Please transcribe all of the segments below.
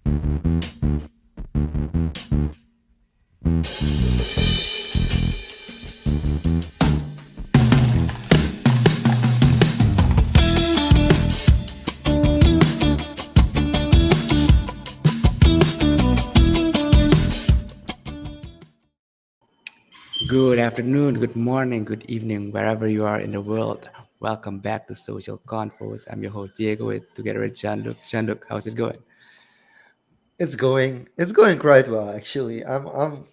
Good afternoon, good morning, good evening, wherever you are in the world. Welcome back to Social Confoes. I'm your host Diego together with Jean-Luc. Jean-Luc, how's it going? It's going quite well actually. I'm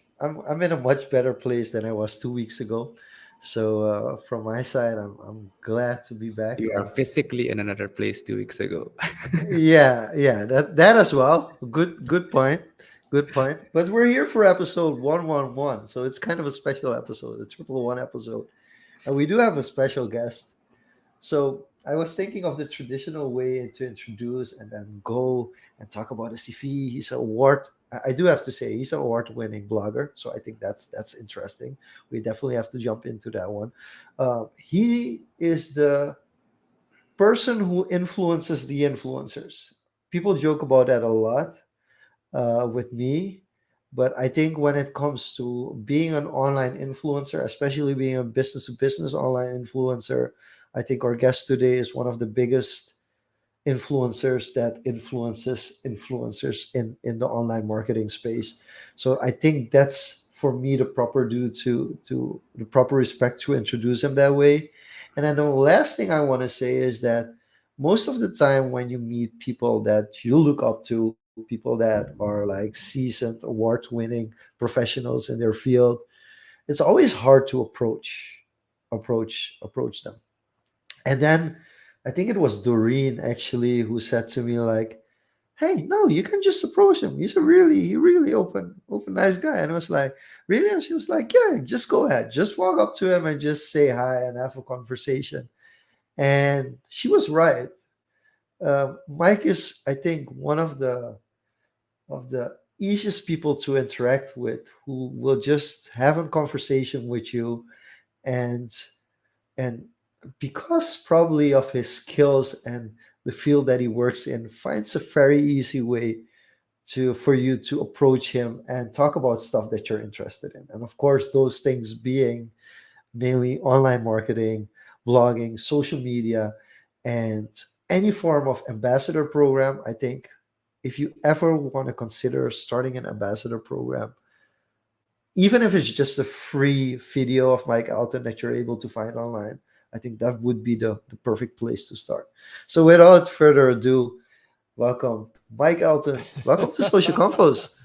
in a much better place than I was 2 weeks ago. So from my side, I'm glad to be back. You are And physically in another place 2 weeks ago. yeah, that as well. Good point. Good point. But we're here for episode 111, so it's kind of a special episode, a triple one episode, and we do have a special guest. So I was thinking of the traditional way to introduce and then go and talk about the CV. He's an award. I do have to say he's an award-winning blogger. So I think that's interesting. We definitely have to jump into that one. He is the person who influences the influencers. People joke about that a lot with me. But I think when it comes to being an online influencer, especially being a business to business online influencer, I think our guest today is one of the biggest influencers that influences influencers in the online marketing space. So I think that's for me the proper due to the proper respect to introduce him that way. And then the last thing I want to say is that most of the time when you meet people that you look up to, people that are like seasoned, award-winning professionals in their field, it's always hard to approach them. And then I think it was Doreen actually who said to me like, "Hey, no, you can just approach him. He's a really open, nice guy." And I was like, "Really?" And she was like, "Yeah, just go ahead. Just walk up to him and just say hi and have a conversation." And she was right. Mike is, I think, one of the easiest people to interact with, who will just have a conversation with you, and and because probably of his skills and the field that he works in, finds a very easy way to for you to approach him and talk about stuff that you're interested in. And of course, those things being mainly online marketing, blogging, social media, and any form of ambassador program. I think if you ever want to consider starting an ambassador program, even if it's just a free video of Mike Allton that you're able to find online, I think that would be the perfect place to start. So without further ado, welcome Mike Allton. Welcome to Social Confos.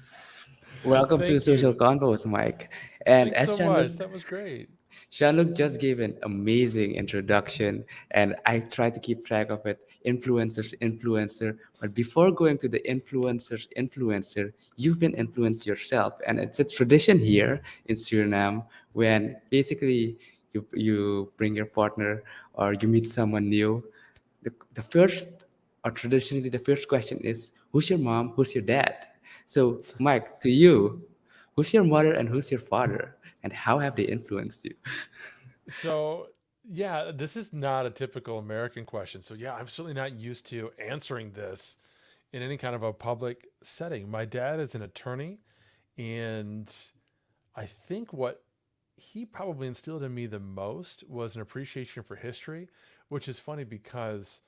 Welcome to Thank Social you. Confoes, Mike. And Thanks as so much. That was great. Jean-Luc just gave an amazing introduction, and I try to keep track of it. Influencer. But before going to the influencer, you've been influenced yourself, and it's a tradition here in Suriname when basically you bring your partner or you meet someone new. The first or traditionally the first question is, who's your mom? Who's your dad? So, Mike, to you, who's your mother and who's your father, and how have they influenced you? So, yeah, this is not a typical American question. So, yeah, I'm certainly not used to answering this in any kind of a public setting. My dad is an attorney, and I think what he probably instilled in me the most was an appreciation for history, which is funny because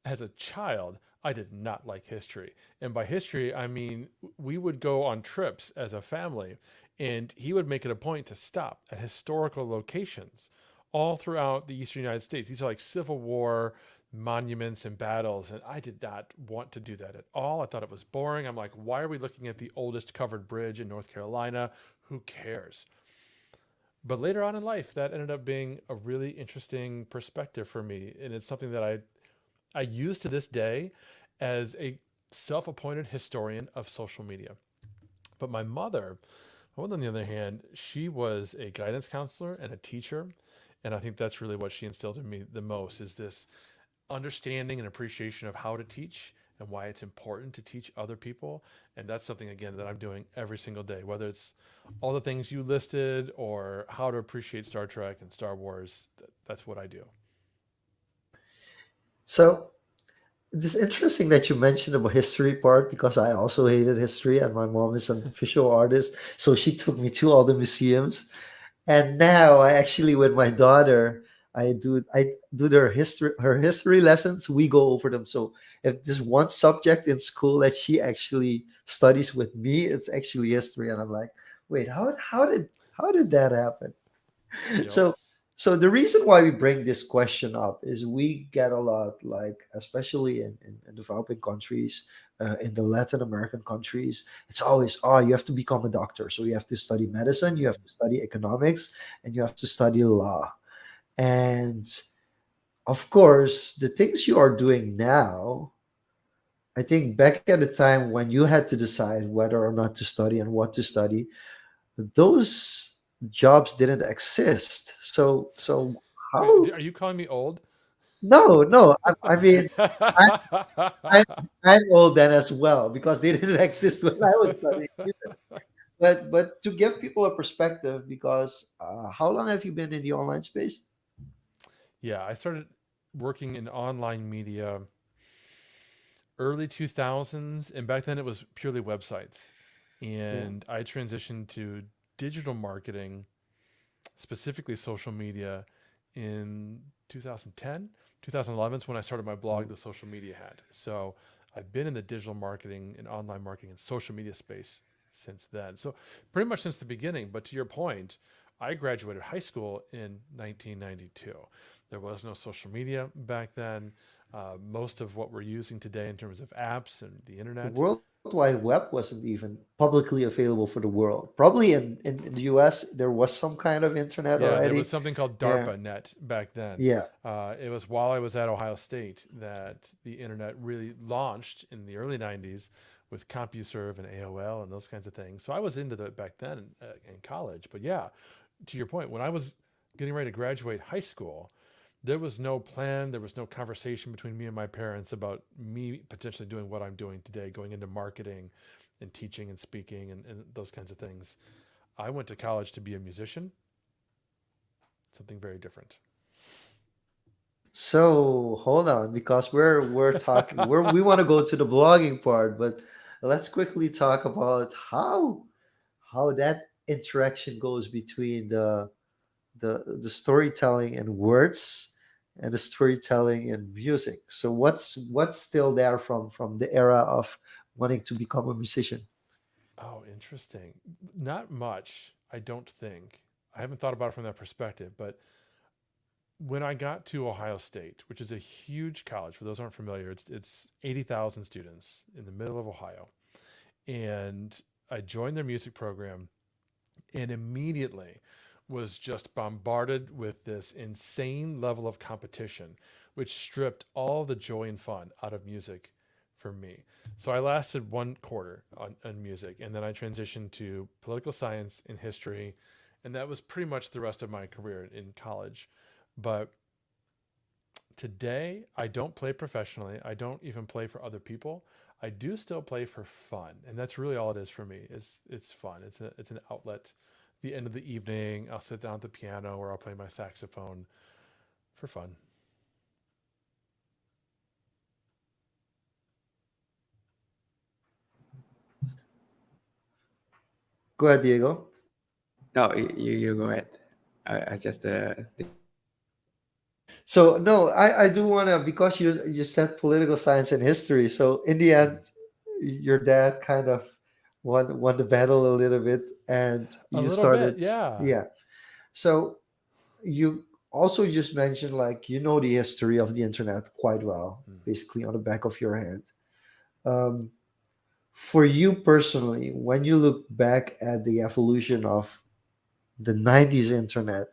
as a child, I did not like history. And by history, I mean we would go on trips as a family, and he would make it a point to stop at historical locations all throughout the eastern United States. These are like Civil War monuments and battles, and I did not want to do that at all. I thought it was boring. I'm like, why are we looking at the oldest covered bridge in North Carolina? Who cares? But later on in life, that ended up being a really interesting perspective for me, and it's something that I use to this day as a self appointed historian of social media. But my mother, on the other hand, she was a guidance counselor and a teacher. And I think that's really what she instilled in me the most is this understanding and appreciation of how to teach and why it's important to teach other people. And that's something, again, that I'm doing every single day, whether it's all the things you listed or how to appreciate Star Trek and Star Wars. That's what I do. So It's interesting that you mentioned about history part because I also hated history, and my mom is an visual artist, so she took me to all the museums. And now I actually, with my daughter, I do her history lessons. We go over them. So if there's one subject in school that she actually studies with me, it's actually history. And I'm like, wait, how did that happen? Yep. So so the reason why we bring this question up is we get a lot, like especially in developing countries, in the Latin American countries, it's always, oh, you have to become a doctor, so you have to study medicine, you have Mm. to study economics, and you have to study law. And of course, the things you are doing now, I think back at the time when you had to decide whether or not to study and what to study, those jobs didn't exist. So Wait, how? are you calling me old? No, no. I mean, I, I'm I'm old then as well because they didn't exist when I was studying either. But to give people a perspective, because how long have you been in the online space? Yeah, I started working in online media early 2000s, and back then it was purely websites. Yeah. And I transitioned to digital marketing, specifically social media, in 2010. 2011 is when I started my blog, Mm. The Social Media Hat. So I've been in the digital marketing and online marketing and social media space since then. So pretty much since the beginning. But to your point, I graduated high school in 1992. There was no social media back then. Most of what we're using today in terms of apps and the The internet. World Wide Web wasn't even publicly available for the world. Probably in the US, there was some kind of internet Yeah, there already. was something called Yeah. DARPANet back then. Yeah. It was while I was at Ohio State that the internet really launched in the early 90s with CompuServe and AOL and those kinds of things. So I was into that back then in college. But yeah, to your point, when I was getting ready to graduate high school, there was no plan, there was no conversation between me and my parents about me potentially doing what I'm doing today, going into marketing and teaching and speaking and those kinds of things. I went to college to be a musician, something very different. So hold on, because we're talking we want to go to the blogging part, but let's quickly talk about how that interaction goes between the storytelling in words and the storytelling in music. So what's still there from the era of wanting to become a musician? Oh, interesting. Not much, I don't think. I haven't thought about it from that perspective, but when I got to Ohio State, which is a huge college, for those who aren't familiar, it's 80,000 students in the middle of Ohio, and I joined their music program, and immediately was just bombarded with this insane level of competition, which stripped all the joy and fun out of music for me. So I lasted one quarter on music, and then I transitioned to political science and history, and that was pretty much the rest of my career in college. But today, I don't play professionally. I don't even play for other people. I do still play for fun, and that's really all it is for me. It's fun. It's an outlet. The end of the evening, I'll sit down at the piano or I'll play my saxophone for fun. Go ahead, Diego. No, you go ahead. I just So no, I do want to, because you said political science and history. So in the end, Mhm. your dad kind of won the battle a little bit, and A you little bit, started, yeah. yeah. So you also just mentioned, like, the history of the internet quite well, Mm. basically on the back of your hand. Um, for you personally, when you look back at the evolution of the 90s internet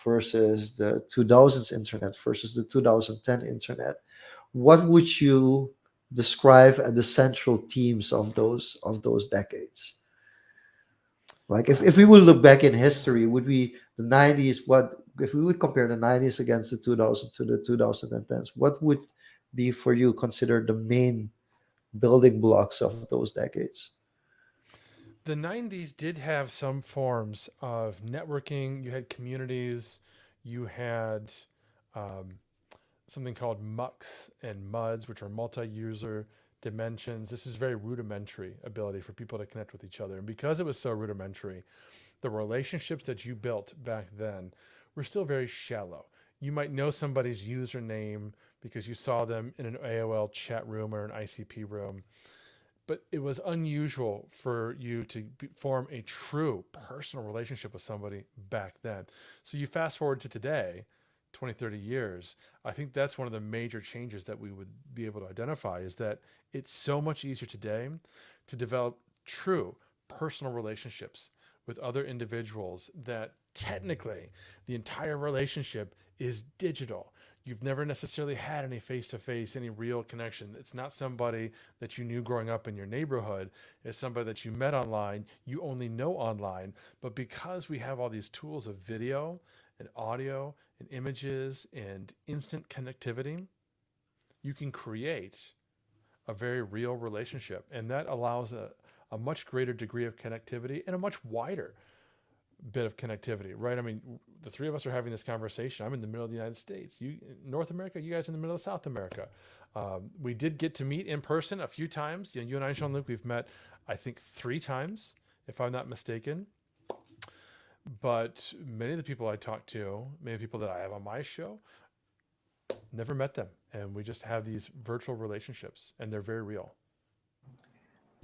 versus the 2000s internet versus the 2010 internet, what would you describe as the central themes of those decades? Like, if we Oh, would look back in history, would we the 90s, what if we would compare the 90s against the 2000 to the 2010s, what would be for you considered the main building blocks of those decades? the 90s did have some forms of networking. You had communities, you had um, something called mucks and muds, which are multi-user dimensions. This is very rudimentary ability for people to connect with each other. And because it was so rudimentary, the relationships that you built back then were still very shallow. You might know somebody's username because you saw them in an AOL chat room or an ICP room, but it was unusual for you to form a true personal relationship with somebody back then. So you fast forward to today, 20, 30 years, I think that's one of the major changes that we would be able to identify is that it's so much easier today to develop true personal relationships with other individuals that technically the entire relationship is digital. You've never necessarily had any face to face, any real connection. It's not somebody that you knew growing up in your neighborhood. It's somebody that you met online, you only know online. But because we have all these tools of video and audio and images and instant connectivity, you can create a very real relationship. And that allows a much greater degree of connectivity and a much wider bit of connectivity, right? I mean, the three of us are having this conversation. I'm in the middle of the United States. You, North America, you guys in the middle of South America. We did get to meet in person a few times. You and I, Jean Luc, we've met, I think, 3 times, if I'm not mistaken. But many of the people I talk to, many people that I have on my show, never met them. And we just have these virtual relationships, and they're very real.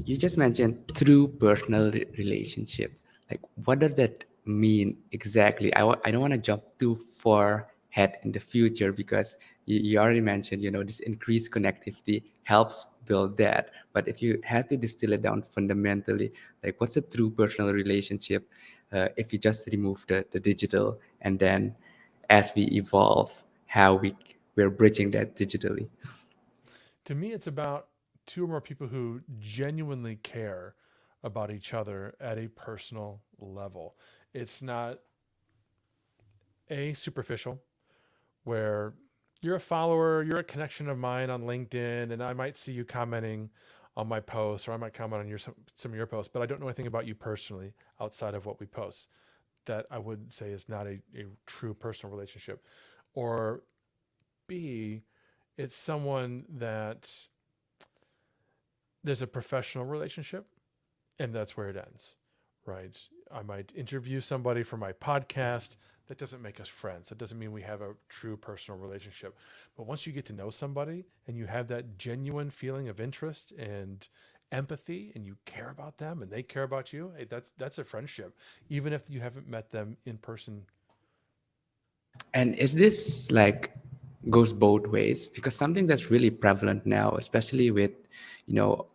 You just mentioned true personal relationship. Like, what does that mean exactly? I don't want to jump too far ahead in the future because you already mentioned, this increased connectivity helps build that. But if you had to distill it down fundamentally, like, what's a true personal relationship if you just remove the digital, and then as we evolve, how we're bridging that digitally? To me, it's about two or more people who genuinely care about each other at a personal level. It's not a superficial where you're a follower, you're a connection of mine on LinkedIn, and I might see you commenting on my posts, or I might comment on some of your posts, but I don't know anything about you personally outside of what we post. That I would say is not a true personal relationship. Or B, it's someone that there's a professional relationship and that's where it ends, right? I might interview somebody for my podcast. That doesn't make us friends. That doesn't mean we have a true personal relationship. But once you get to know somebody and you have that genuine feeling of interest and empathy, and you care about them and they care about you, hey, that's a friendship, even if you haven't met them in person. And is this like goes both ways? Because something that's really prevalent now, especially with,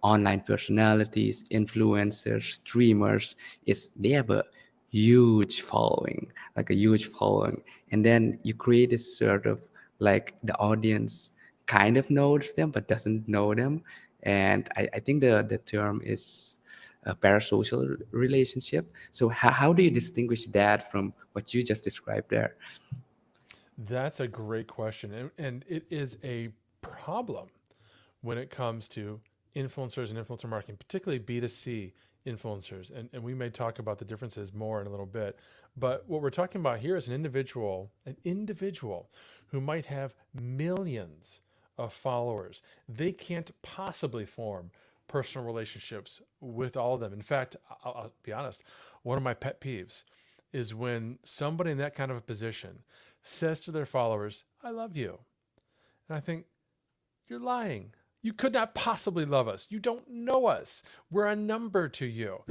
online personalities, influencers, streamers, is they have a huge following, like a huge following. And then you create this sort of like the audience kind of knows them but doesn't know them. And I think the term is a parasocial relationship. So how do you distinguish that from what you just described there? That's a great question. And it is a problem when it comes to influencers and influencer marketing, particularly B2C influencers. And we may talk about the differences more in a little bit. But what we're talking about here is an individual who might have millions of followers. They can't possibly form personal relationships with all of them. In fact, I'll be honest, one of my pet peeves is when somebody in that kind of a position says to their followers, I love you. And I think, you're lying. You could not possibly love us. You don't know us. We're a number to you.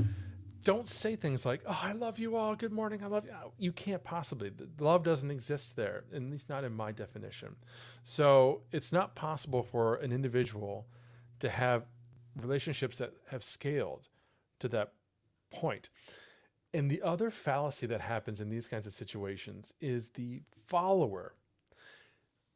Don't say things like, oh, I love you all. Good morning. I love you. You can't possibly. The love doesn't exist there, at least not in my definition. So it's not possible for an individual to have relationships that have scaled to that point. And the other fallacy that happens in these kinds of situations is the follower.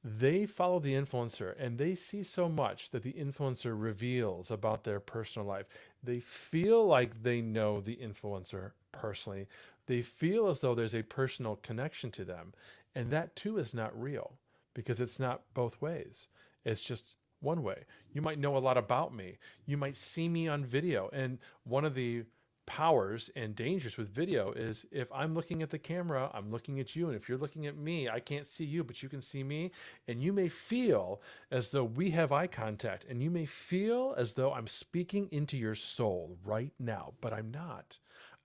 They follow the influencer and they see so much that the influencer reveals about their personal life. They feel like they know the influencer personally. They feel as though there's a personal connection to them. And that too is not real because it's not both ways. It's just one way. You might know a lot about me. You might see me on video. And one of the powers and dangers with video is if I'm looking at the camera, I'm looking at you. And if you're looking at me, I can't see you, but you can see me. And you may feel as though we have eye contact. And you may feel as though I'm speaking into your soul right now, but I'm not.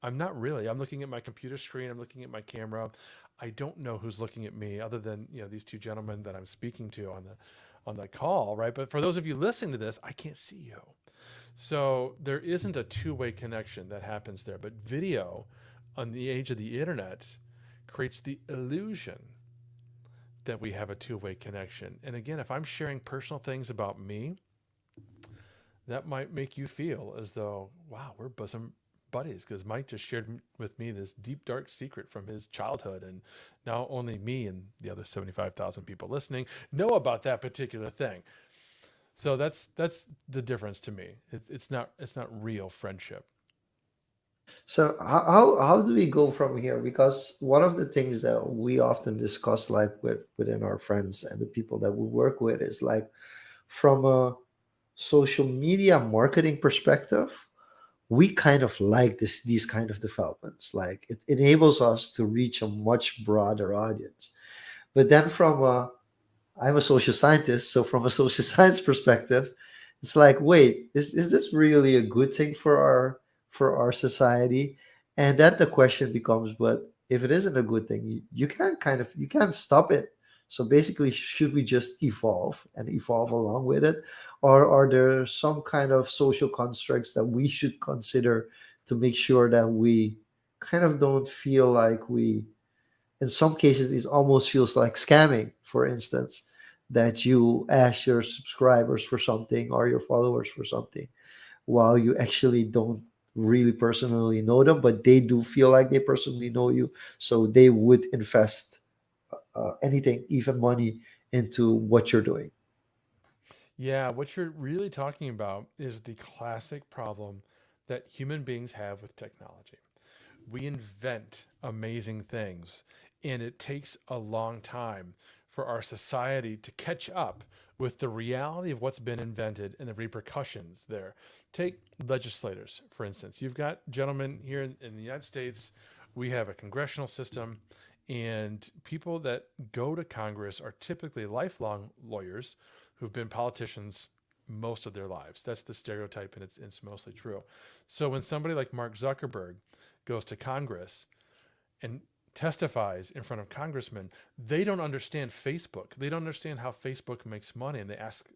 I'm not really. I'm looking at my computer screen. I'm looking at my camera. I don't know who's looking at me other than, these two gentlemen that I'm speaking to on the call, right? But for those of you listening to this, I can't see you. So there isn't a two-way connection that happens there. But video on the age of the internet creates the illusion that we have a two-way connection. And again, if I'm sharing personal things about me, that might make you feel as though, wow, we're bosom buddies, because Mike just shared with me this deep, dark secret from his childhood. And now only me and the other 75,000 people listening know about that particular thing. So that's the difference to me. It's not real friendship. So how do we go from here? Because one of the things that we often discuss, like within our friends and the people that we work with, is like from a social media marketing perspective, we kind of like these kind of developments. Like it enables us to reach a much broader audience. But then I'm a social scientist, so from a social science perspective, it's like, wait, is this really a good thing for our society? And then the question becomes, but if it isn't a good thing, you can't you can't stop it. So basically, should we just evolve and evolve along with it? Or are there some kind of social constructs that we should consider to make sure that we kind of don't feel like we, in some cases it almost feels like scamming, for instance, that you ask your subscribers for something or your followers for something while you actually don't really personally know them, but they do feel like they personally know you, so they would invest anything, even money, into what you're doing. Yeah, what you're really talking about is the classic problem that human beings have with technology. We invent amazing things, and it takes a long time for our society to catch up with the reality of what's been invented and the repercussions there. Take legislators, for instance. You've got gentlemen here in the United States, we have a congressional system, and people that go to Congress are typically lifelong lawyers who've been politicians most of their lives. That's the stereotype, and it's mostly true. So when somebody like Mark Zuckerberg goes to Congress and testifies in front of congressmen, they don't understand Facebook. They don't understand how Facebook makes money. And they ask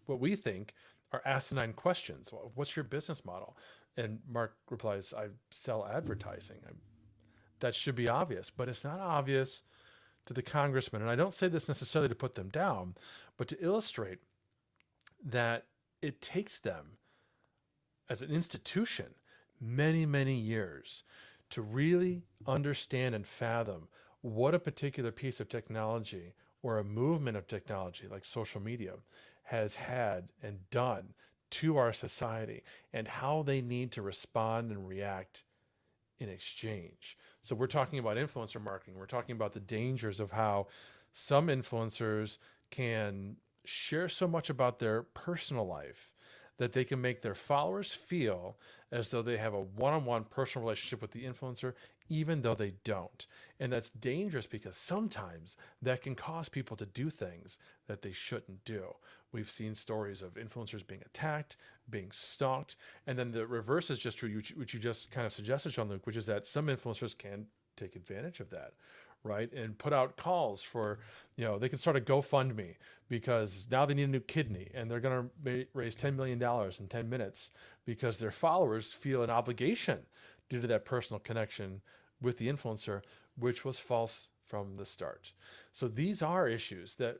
what we think are asinine questions. Well, what's your business model? And Mark replies, I sell advertising. That should be obvious, but it's not obvious to the congressman. And I don't say this necessarily to put them down, but to illustrate that it takes them as an institution many, many years to really understand and fathom what a particular piece of technology or a movement of technology like social media has had and done to our society, and how they need to respond and react in exchange. So we're talking about influencer marketing. We're talking about the dangers of how some influencers can share so much about their personal life that they can make their followers feel as though they have a one-on-one personal relationship with the influencer, even though they don't. And that's dangerous because sometimes that can cause people to do things that they shouldn't do. We've seen stories of influencers being attacked, being stalked, and then the reverse is just true, which you just kind of suggested, Jean-Luc, which is that some influencers can take advantage of that, right? And put out calls for, they can start a GoFundMe because now they need a new kidney, and they're going to raise $10 million in 10 minutes because their followers feel an obligation due to that personal connection with the influencer, which was false from the start. So these are issues that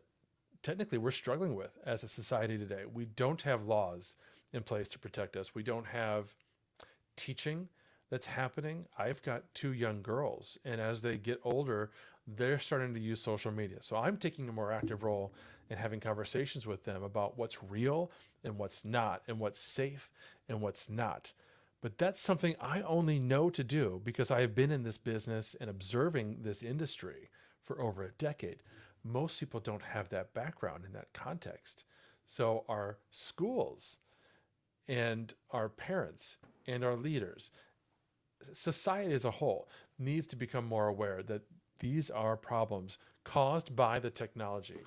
technically we're struggling with as a society today. We don't have laws in place to protect us. We don't have teaching that's happening. I've got two young girls, and as they get older, they're starting to use social media. So I'm taking a more active role in having conversations with them about what's real and what's not, and what's safe and what's not. But that's something I only know to do because I have been in this business and observing this industry for over a decade. Most people don't have that background in that context. So our schools and our parents and our leaders society as a whole needs to become more aware that these are problems caused by the technology.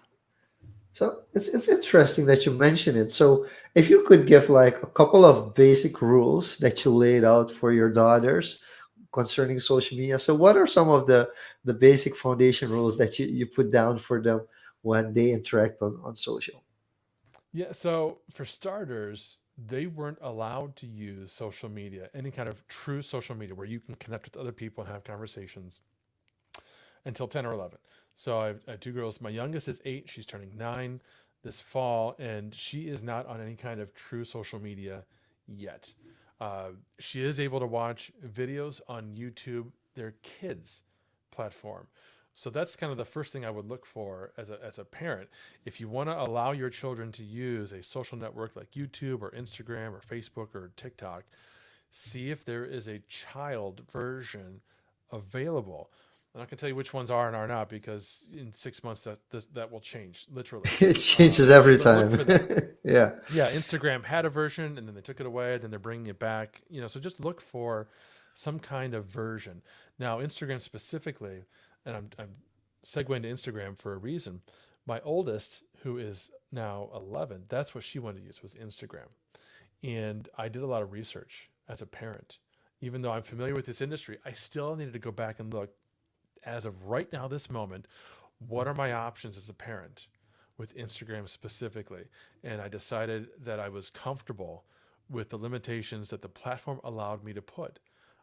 So it's interesting that you mention it. So if you could give like a couple of basic rules that you laid out for your daughters concerning social media. So what are some of the basic foundation rules that you put down for them when they interact on social? Yeah, so for starters, they weren't allowed to use social media, any kind of true social media where you can connect with other people and have conversations until 10 or 11. So I have two girls. My youngest is 8. She's turning 9 this fall, and she is not on any kind of true social media yet. Uh, she is able to watch videos on YouTube, their kids' platform. So that's kind of the first thing I would look for as a parent. If you want to allow your children to use a social network like YouTube or Instagram or Facebook or TikTok, see if there is a child version available. I'm not going to tell you which ones are and are not because in 6 months that will change literally. It changes every But look time. for that. Yeah. Yeah, Instagram had a version and then they took it away. Then they're bringing it back. So just look for some kind of version. Now, Instagram specifically, and I'm segueing to Instagram for a reason. My oldest, who is now 11, that's what she wanted to use was Instagram. And I did a lot of research as a parent. Even though I'm familiar with this industry, I still needed to go back and look as of right now, this moment, what are my options as a parent with Instagram specifically? And I decided that I was comfortable with the limitations that the platform allowed me to put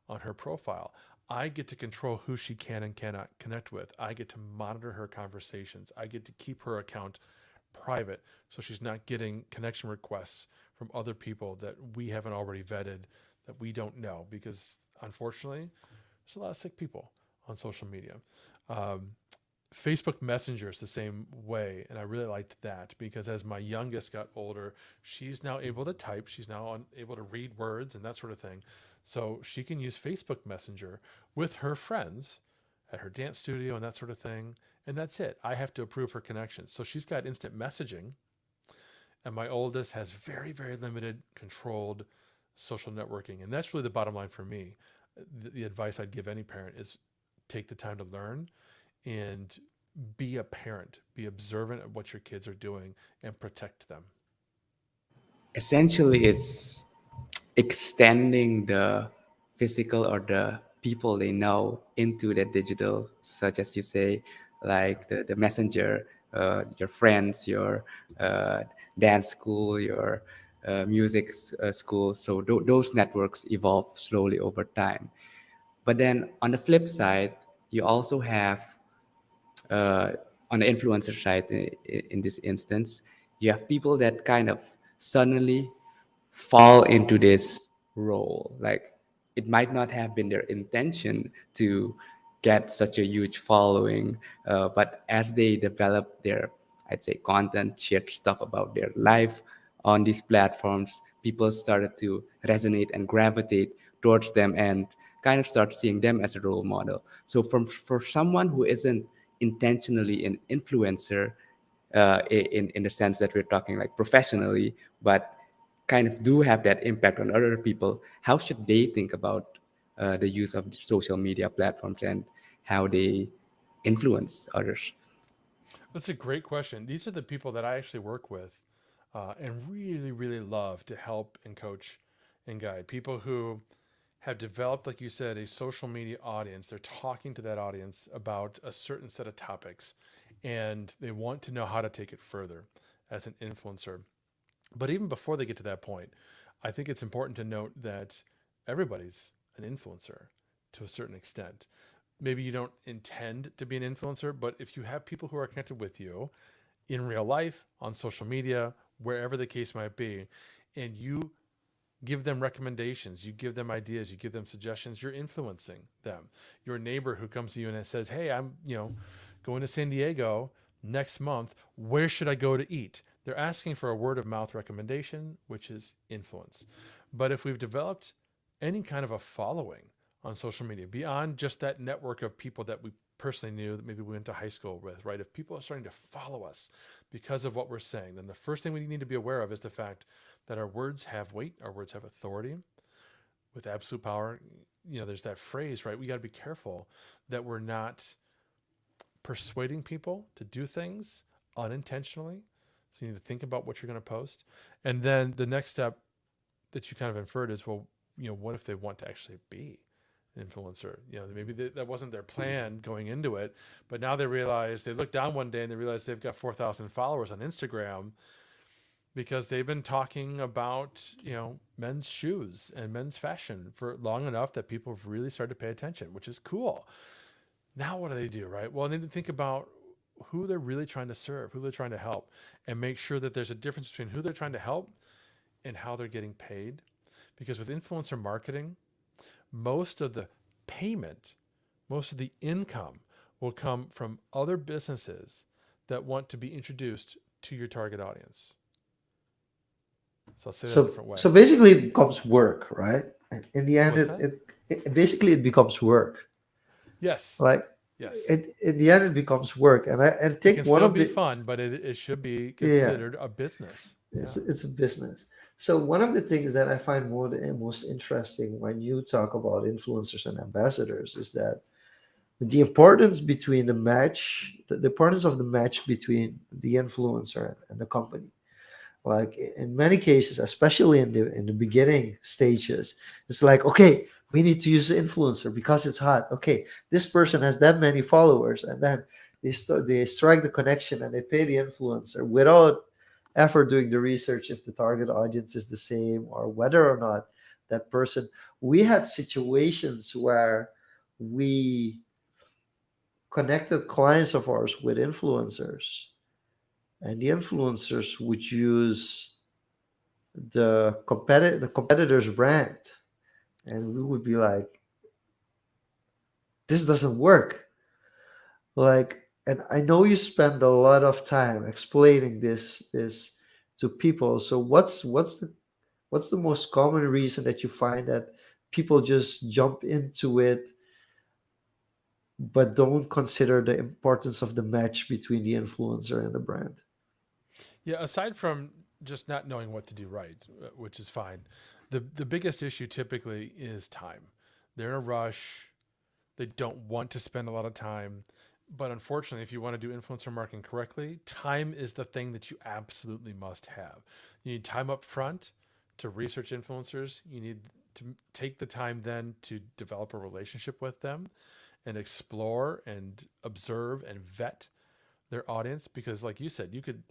on her profile. I get to control who she can and cannot connect with. I get to monitor her conversations. I get to keep her account private so she's not getting connection requests from other people that we haven't already vetted that we don't know because unfortunately there's a lot of sick people on social media. Um, Facebook Messenger is the same way, and I really liked that because as my youngest got older, she's now able to type, she's now able to read words and that sort of thing. So she can use Facebook Messenger with her friends at her dance studio and that sort of thing. And that's it. I have to approve her connections. So she's got instant messaging, and my oldest has very, very limited controlled social networking. And that's really the bottom line for me. The advice I'd give any parent is take the time to learn and be a parent, be observant of what your kids are doing and protect them. Essentially, it's extending the physical or the people they know into the digital, such as you say, like the messenger, your friends, your dance school, your music school. So those networks evolve slowly over time. But then on the flip side, you also have uh, on the influencer side in this instance, you have people that kind of suddenly fall into this role. Like it might not have been their intention to get such a huge following, but as they develop their, I'd say, content, shared stuff about their life on these platforms, people started to resonate and gravitate towards them and kind of start seeing them as a role model. So for someone who isn't intentionally an influencer, in the sense that we're talking like professionally, but kind of do have that impact on other people, how should they think about the use of social media platforms and how they influence others? That's a great question. These are the people that I actually work with and really, really love to help and coach and guide. People who have developed, like you said, a social media audience. They're talking to that audience about a certain set of topics and they want to know how to take it further as an influencer. But even before they get to that point, I think it's important to note that everybody's an influencer to a certain extent. Maybe you don't intend to be an influencer, but if you have people who are connected with you in real life, on social media, wherever the case might be, and you give them recommendations, you give them ideas, you give them suggestions, you're influencing them. Your neighbor who comes to you and says, "Hey, I'm, going to San Diego next month. Where should I go to eat?" They're asking for a word of mouth recommendation, which is influence. But if we've developed any kind of a following on social media beyond just that network of people that we personally knew that maybe we went to high school with, right? If people are starting to follow us because of what we're saying, then the first thing we need to be aware of is the fact that our words have weight, our words have authority. with absolute power, there's that phrase, right? We got to be careful that we're not persuading people to do things unintentionally. So you need to think about what you're going to post. And then the next step that you kind of inferred is, well, what if they want to actually be an influencer? Maybe that wasn't their plan going into it, but now they realize, they look down one day and they realize they've got 4,000 followers on Instagram because they've been talking about, men's shoes and men's fashion for long enough that people have really started to pay attention, which is cool. Now what do they do, right? Well, they need to think about who they're really trying to serve, who they're trying to help, and make sure that there's a difference between who they're trying to help and how they're getting paid. Because with influencer marketing, most of the payment, most of the income will come from other businesses that want to be introduced to your target audience. So I'll say that a So different way. so basically it becomes work, right? In the end, What's that? it basically it becomes work. Yes. Like Yes. in the end, it becomes work. And I It think can one still of be the fun, but it should be yeah, considered a business. Yeah. it's a business. So one of the things that I find most interesting when you talk about influencers and ambassadors is that the importance between the importance of the match between the influencer and the company. Like in many cases, especially in the beginning stages, it's like, okay, we need to use the influencer because it's hot. Okay, this person has that many followers, and then they strike the connection and they pay the influencer without ever doing the research if the target audience is the same or whether or not that person. We had situations where we connected clients of ours with influencers, and the influencers would use the competitor's brand, and we would be like, this doesn't work. Like, and I know you spend a lot of time explaining this to people. So what's the most common reason that you find that people just jump into it but don't consider the importance of the match between the influencer and the brand? Yeah, aside from just not knowing what to do right, which is fine, the biggest issue typically is time. They're in a rush. They don't want to spend a lot of time. But unfortunately, if you want to do influencer marketing correctly, time is the thing that you absolutely must have. You need time up front to research influencers. You need to take the time then to develop a relationship with them and explore and observe and vet their audience. Because, like you said, you could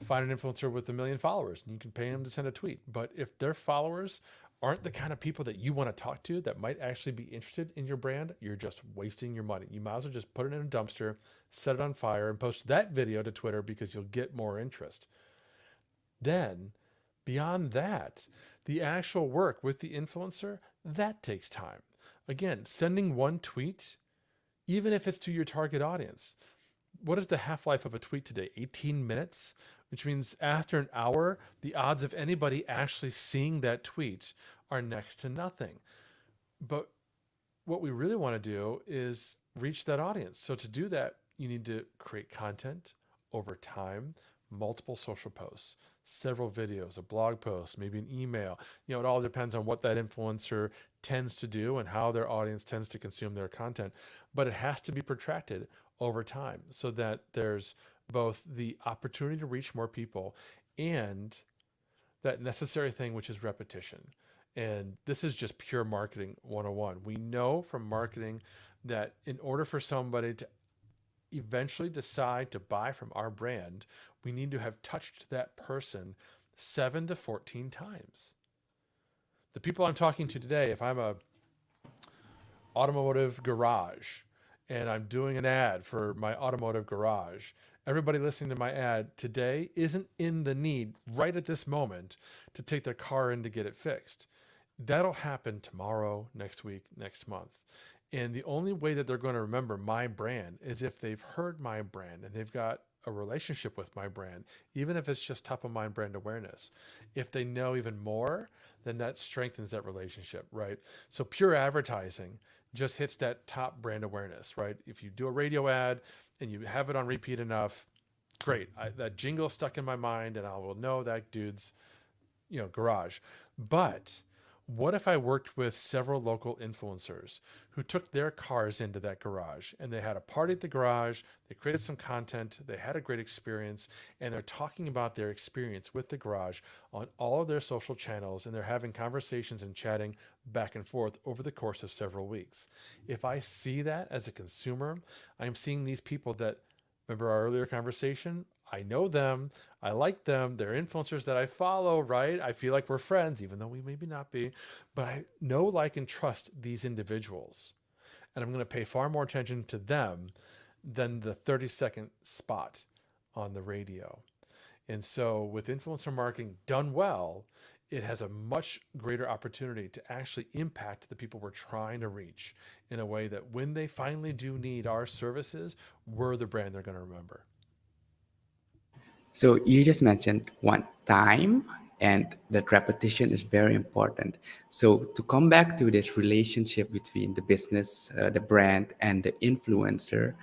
find an influencer with 1 million followers and you can pay them to send a tweet. But if their followers aren't the kind of people that you want to talk to that might actually be interested in your brand, you're just wasting your money. You might as well just put it in a dumpster, set it on fire, and post that video to Twitter because you'll get more interest. Then, beyond that, the actual work with the influencer, that takes time. Again, sending one tweet, even if it's to your target audience, what is the half-life of a tweet today? 18 minutes, which means after an hour, the odds of anybody actually seeing that tweet are next to nothing. But what we really want to do is reach that audience. So to do that, you need to create content over time, multiple social posts, several videos, a blog post, maybe an email. It all depends on what that influencer tends to do and how their audience tends to consume their content. But it has to be protracted over time so that there's both the opportunity to reach more people and that necessary thing, which is repetition. And this is just pure marketing 101. We know from marketing that in order for somebody to eventually decide to buy from our brand, we need to have touched that person 7 to 14 times. The people I'm talking to today, if I'm a automotive garage and I'm doing an ad for my automotive garage, everybody listening to my ad today isn't in the need right at this moment to take their car in to get it fixed. That'll happen tomorrow, next week, next month. And the only way that they're going to remember my brand is if they've heard my brand and they've got a relationship with my brand, even if it's just top of mind brand awareness. If they know even more, then that strengthens that relationship, right? So pure advertising just hits that top brand awareness, right? If you do a radio ad and you have it on repeat enough, great. That jingle stuck in my mind and I will know that dude's, garage. But What if I worked with several local influencers who took their cars into that garage and they had a party at the garage, they created some content, they had a great experience, and they're talking about their experience with the garage on all of their social channels, and they're having conversations and chatting back and forth over the course of several weeks. If I see that as a consumer, I'm seeing these people that, remember our earlier conversation? I know them. I like them. They're influencers that I follow, right? I feel like we're friends, even though we maybe not be. But I know, like, and trust these individuals. And I'm going to pay far more attention to them than the 30-second spot on the radio. And so, with influencer marketing done well, it has a much greater opportunity to actually impact the people we're trying to reach in a way that when they finally do need our services, we're the brand they're going to remember. So you just mentioned one time, and that repetition is very important. So to come back to this relationship between the business, the brand, and the influencer,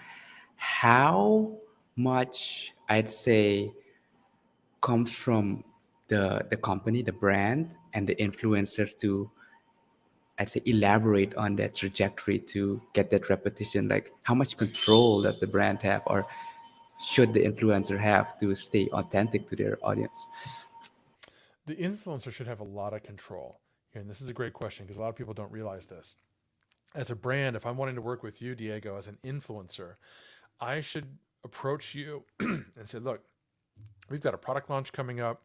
how much I'd say comes from the company, the brand, and the influencer to, I'd say, elaborate on that trajectory to get that repetition. Like how much control does the brand have, or should the influencer have to stay authentic to their audience? The influencer should have a lot of control. And this is a great question because a lot of people don't realize this. As a brand, if I'm wanting to work with you, Diego, as an influencer, I should approach you and say, look, we've got a product launch coming up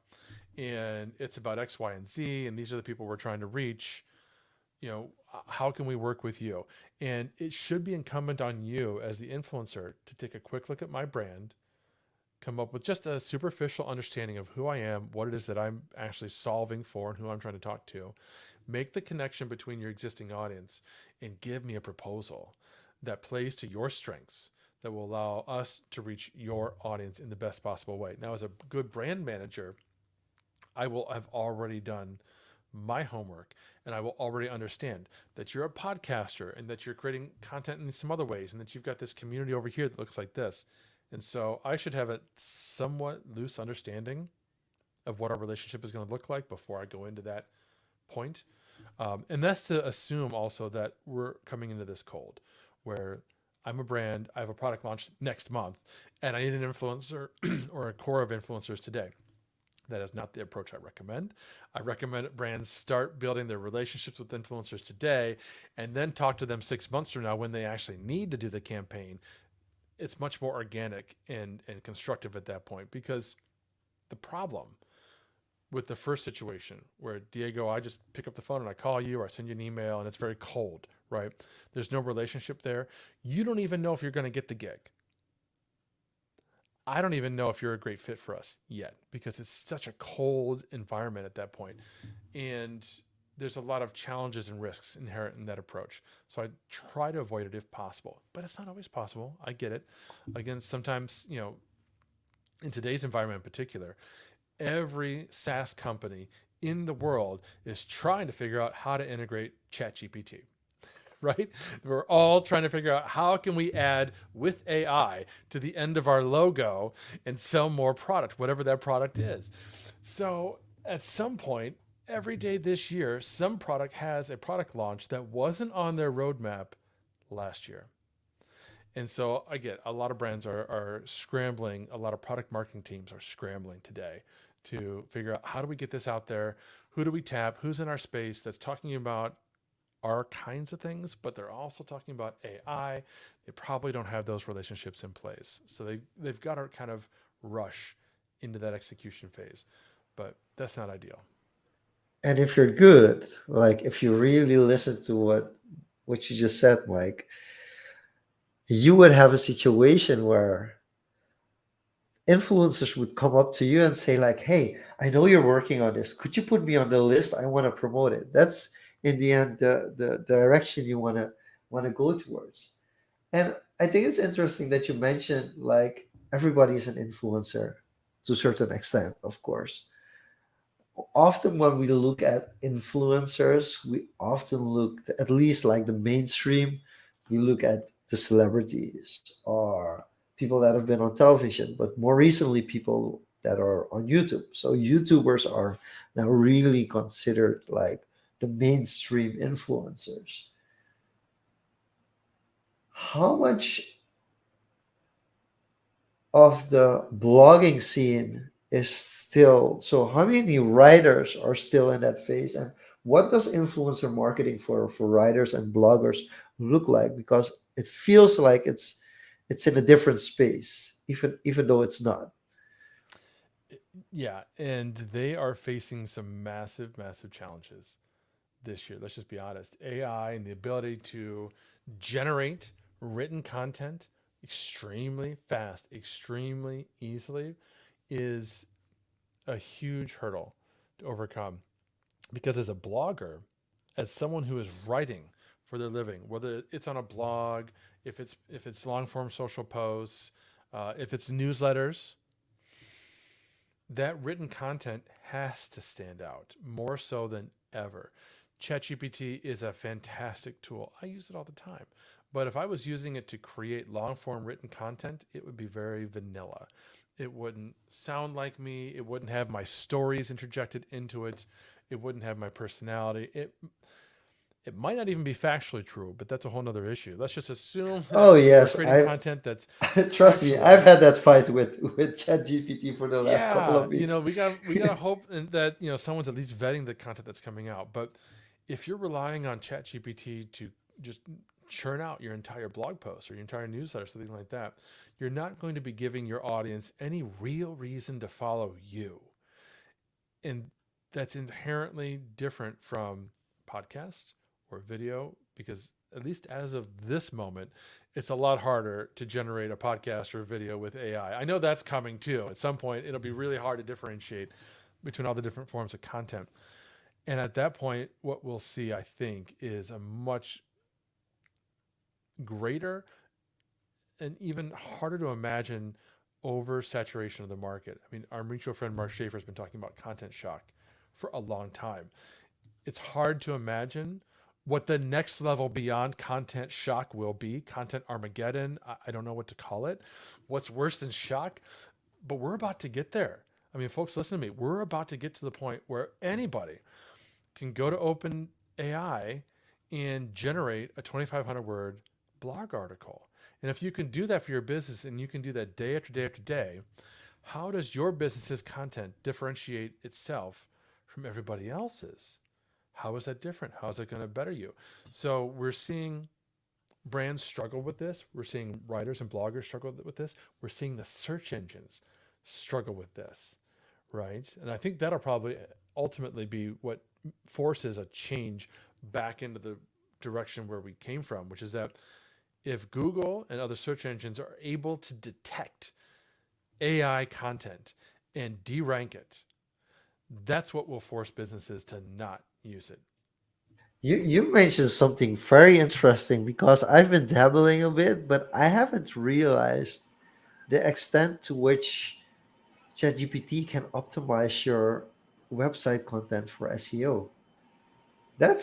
and it's about X, Y, and Z, and these are the people we're trying to reach. How can we work with you? And it should be incumbent on you as the influencer to take a quick look at my brand, come up with just a superficial understanding of who I am, what it is that I'm actually solving for, and who I'm trying to talk to. Make the connection between your existing audience and give me a proposal that plays to your strengths that will allow us to reach your audience in the best possible way. Now, as a good brand manager, I will have already done my homework and I will already understand that you're a podcaster and that you're creating content in some other ways and that you've got this community over here that looks like this. And so I should have a somewhat loose understanding of what our relationship is going to look like before I go into that point. And that's to assume also that we're coming into this cold, where I'm a brand, I have a product launch next month, and I need an influencer or a core of influencers today. That is not the approach I recommend. I recommend brands start building their relationships with influencers today and then talk to them 6 months from now when they actually need to do the campaign. It's much more organic and constructive at that point, because the problem with the first situation where, Diego, I just pick up the phone and I call you or I send you an email and it's very cold, right? There's no relationship there. You don't even know if you're going to get the gig. I don't even know if you're a great fit for us yet because it's such a cold environment at that point. And there's a lot of challenges and risks inherent in that approach. So I try to avoid it if possible, but it's not always possible. I get it. Again, sometimes, in today's environment in particular, every SaaS company in the world is trying to figure out how to integrate ChatGPT. Right? We're all trying to figure out how can we add with AI to the end of our logo and sell more product, whatever that product is. So at some point, every day this year, some product has a product launch that wasn't on their roadmap last year. And so I get a lot of brands are scrambling, a lot of product marketing teams are scrambling today to figure out how do we get this out there? Who do we tap? Who's in our space that's talking about our kinds of things, but they're also talking about AI. They probably don't have those relationships in place. So they've got to kind of rush into that execution phase, but that's not ideal. And if you're good, like if you really listen to what you just said, Mike, you would have a situation where influencers would come up to you and say like, hey, I know you're working on this, could you put me on the list? I want to promote it. That's in the end the direction you want to go towards. And I think it's interesting that you mentioned like everybody is an influencer to a certain extent, of course. Often when we look at influencers, we often look at least like the mainstream, we look at the celebrities or people that have been on television, but more recently people that are on YouTube. So YouTubers are now really considered like the mainstream influencers, how much of the blogging scene is still, so how many writers are still in that phase, and what does influencer marketing for writers and bloggers look like? Because it feels like it's in a different space, even though it's not. Yeah, and they are facing some massive, massive challenges this year. Let's just be honest. AI and the ability to generate written content extremely fast, extremely easily is a huge hurdle to overcome. Because as a blogger, as someone who is writing for their living, whether it's on a blog, if it's long form social posts, if it's newsletters, that written content has to stand out more so than ever. ChatGPT is a fantastic tool. I use it all the time. But if I was using it to create long form written content, it would be very vanilla. It wouldn't sound like me. It wouldn't have my stories interjected into it. It wouldn't have my personality. It might not even be factually true, but that's a whole nother issue. Let's just assume Oh that we're yes, creating I content that's trust me, I've factual. had that fight with ChatGPT for the last couple Yeah, of weeks. we gotta hope that someone's at least vetting the content that's coming out. But if you're relying on ChatGPT to just churn out your entire blog post or your entire newsletter, something like that, you're not going to be giving your audience any real reason to follow you, and that's inherently different from podcast or video because at least as of this moment, it's a lot harder to generate a podcast or a video with AI. I know that's coming too. At some point, it'll be really hard to differentiate between all the different forms of content. And at that point, what we'll see, I think, is a much greater and even harder to imagine oversaturation of the market. I mean, our mutual friend Mark Schaefer has been talking about content shock for a long time. It's hard to imagine what the next level beyond content shock will be. Content Armageddon. I don't know what to call it. What's worse than shock? But we're about to get there. I mean, folks, listen to me. We're about to get to the point where anybody can go to Open AI and generate a 2,500 word blog article. And if you can do that for your business and you can do that day after day after day, how does your business's content differentiate itself from everybody else's? How is that different? How is it going to better you? So we're seeing brands struggle with this. We're seeing writers and bloggers struggle with this. We're seeing the search engines struggle with this, right? And I think that'll probably ultimately be what forces a change back into the direction where we came from, which is that if Google and other search engines are able to detect AI content and derank it, that's what will force businesses to not use it. You mentioned something very interesting because I've been dabbling a bit, but I haven't realized the extent to which ChatGPT can optimize your website content for SEO.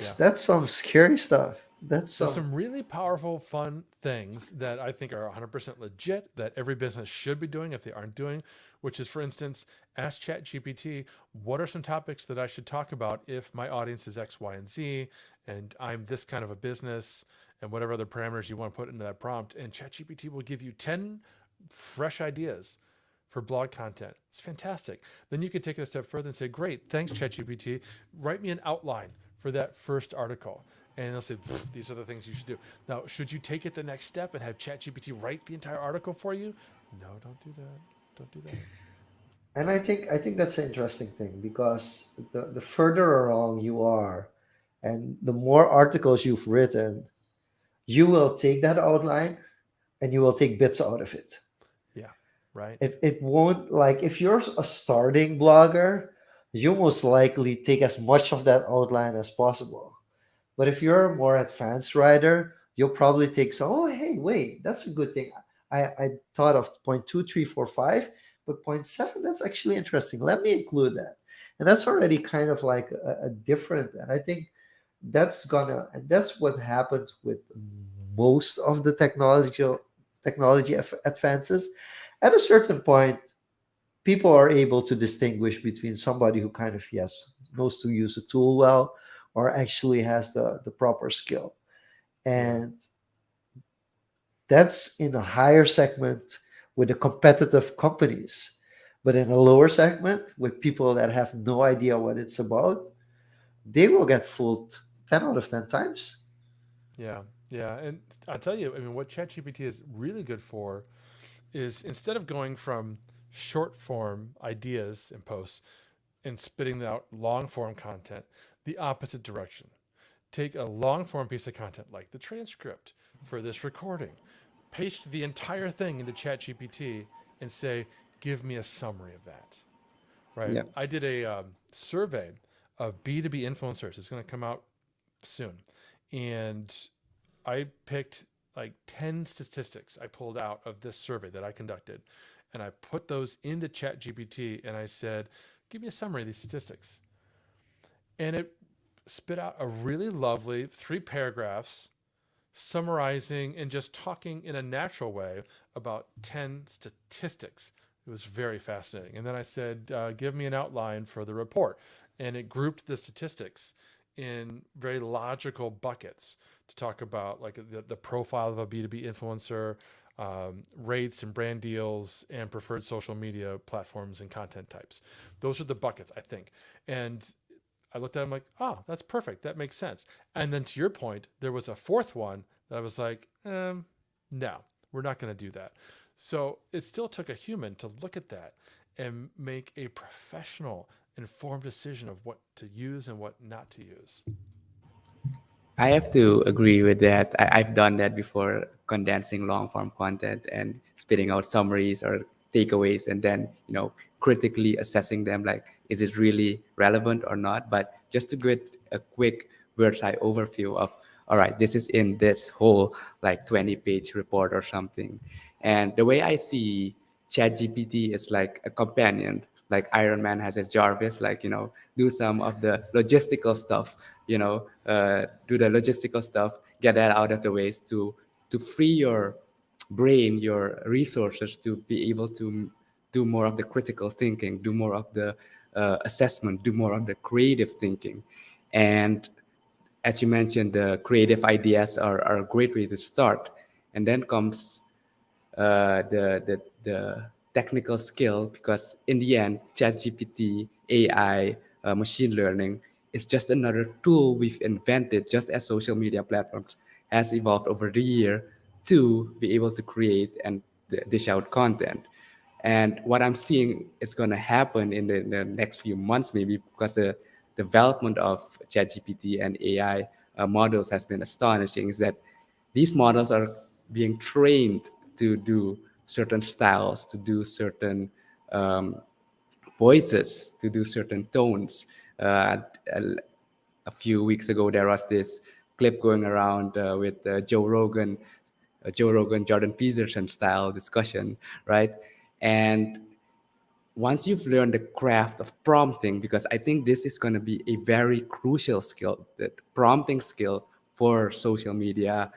Yeah. That's some scary stuff. That's There's some. some really powerful, fun things that I think are 100% legit that every business should be doing if they aren't doing, which is, for instance, ask ChatGPT, what are some topics that I should talk about if my audience is X, Y, and Z, and I'm this kind of a business, and whatever other parameters you want to put into that prompt. And ChatGPT will give you 10 fresh ideas for blog content. It's fantastic. Then you can take it a step further and say, great, thanks, ChatGPT. Write me an outline for that first article. And they'll say, these are the things you should do. Now, should you take it the next step and have ChatGPT write the entire article for you? No, don't do that. Don't do that. And I think that's an interesting thing because the further along you are, and the more articles you've written, you will take that outline and you will take bits out of it. Yeah, right. It won't, like, if you're a starting blogger, you most likely take as much of that outline as possible. But if you're a more advanced writer, you'll probably take some, oh, hey, wait, that's a good thing. I thought of point two, three, four, five, but point seven, that's actually interesting. Let me include that. And that's already kind of like a different, and I think and that's what happens with most of the technology advances. At a certain point, people are able to distinguish between somebody who kind of, yes, knows to use a tool well, or actually has the proper skill. Yeah. And that's in a higher segment with the competitive companies. But in a lower segment with people that have no idea what it's about, they will get fooled 10 out of 10 times. Yeah. Yeah. And I'll tell you, I mean, what ChatGPT is really good for is instead of going from short form ideas and posts and spitting out long form content, the opposite direction. Take a long form piece of content like the transcript for this recording, paste the entire thing into ChatGPT and say, give me a summary of that. Right? Yeah. I did a survey of B2B influencers. It's going to come out soon. And I picked like 10 statistics I pulled out of this survey that I conducted. And I put those into ChatGPT and I said, give me a summary of these statistics. And it spit out a really lovely 3 paragraphs summarizing and just talking in a natural way about 10 statistics. It was very fascinating. And then I said, give me an outline for the report. And it grouped the statistics in very logical buckets to talk about like the profile of a B2B influencer, rates and brand deals, and preferred social media platforms and content types. Those are the buckets, I think. And I looked at it, I'm like, oh, that's perfect. That makes sense. And then to your point, there was a fourth one that I was like, no, we're not going to do that. So it still took a human to look at that and make a professional, informed decision of what to use and what not to use. I have to agree with that. I've done that before, condensing long form content and spitting out summaries or takeaways, and then critically assessing them, like is it really relevant or not. But just to get a quick bird's eye overview of, all right, this is in this whole like 20-page report or something. And the way I see ChatGPT is like a companion, like Iron Man has his Jarvis, like, do some of the logistical stuff, do the logistical stuff, get that out of the ways to free your brain, your resources to be able to do more of the critical thinking, do more of the assessment, do more of the creative thinking. And as you mentioned, the creative ideas are a great way to start. And then comes the technical skill, because in the end, ChatGPT, AI, machine learning is just another tool we've invented, just as social media platforms has evolved over the year to be able to create and dish out content. And what I'm seeing is going to happen in the next few months, maybe because the development of ChatGPT and AI models has been astonishing, is that these models are being trained to do certain styles, to do certain um, voices, to do certain tones. A, a few weeks ago, there was this clip going around with Joe Rogan, Jordan Peterson style discussion, right? And once you've learned the craft of prompting, because I think this is going to be a very crucial skill, the prompting skill for social media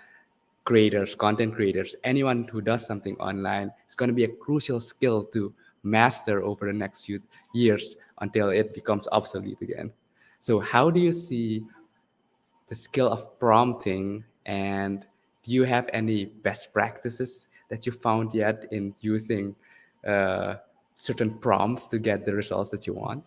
creators, content creators, anyone who does something online, it's going to be a crucial skill to master over the next few years until it becomes obsolete again. So, how do you see the skill of prompting, and do you have any best practices that you found yet in using uh, certain prompts to get the results that you want?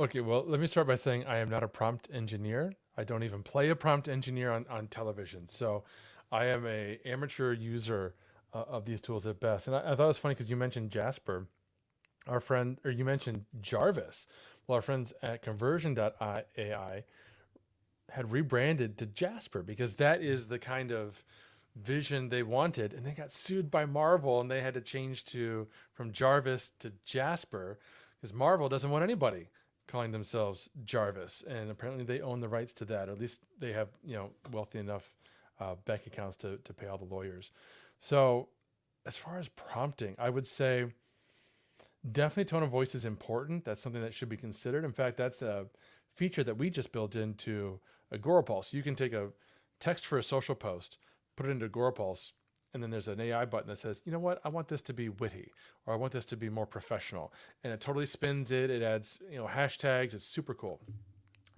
Okay, well, let me start by saying I am not a prompt engineer. I don't even play a prompt engineer on television. So I am a amateur user of these tools at best. And I thought it was funny because you mentioned Jasper, our friend, or you mentioned Jarvis. Well, our friends at conversion.ai had rebranded to Jasper because that is the kind of vision they wanted, and they got sued by Marvel and they had to change to from Jarvis to Jasper because Marvel doesn't want anybody calling themselves Jarvis, and apparently they own the rights to that, or at least they have wealthy enough bank accounts to pay all the lawyers. So as far as prompting, I would say definitely tone of voice is important. That's something that should be considered. In fact, that's a feature that we just built into Agorapulse. You can take a text for a social post, put it into Agorapulse, and then there's an AI button that says, you know what, I want this to be witty, or I want this to be more professional. And it totally spins it. It adds, hashtags. It's super cool.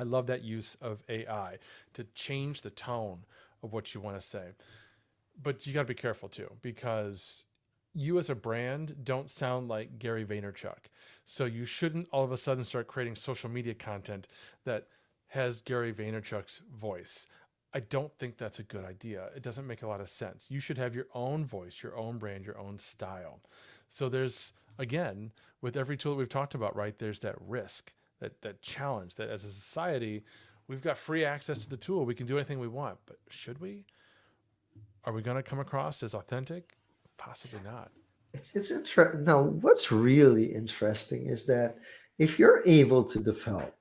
I love that use of AI to change the tone of what you want to say. But you got to be careful too, because you as a brand don't sound like Gary Vaynerchuk. So you shouldn't all of a sudden start creating social media content that has Gary Vaynerchuk's voice. I don't think that's a good idea. It doesn't make a lot of sense. You should have your own voice, your own brand, your own style. So there's, again, with every tool that we've talked about, right, there's that risk, that challenge that as a society, we've got free access to the tool. We can do anything we want, but should we? Are we going to come across as authentic? Possibly not. It's interesting. Now, what's really interesting is that if you're able to develop,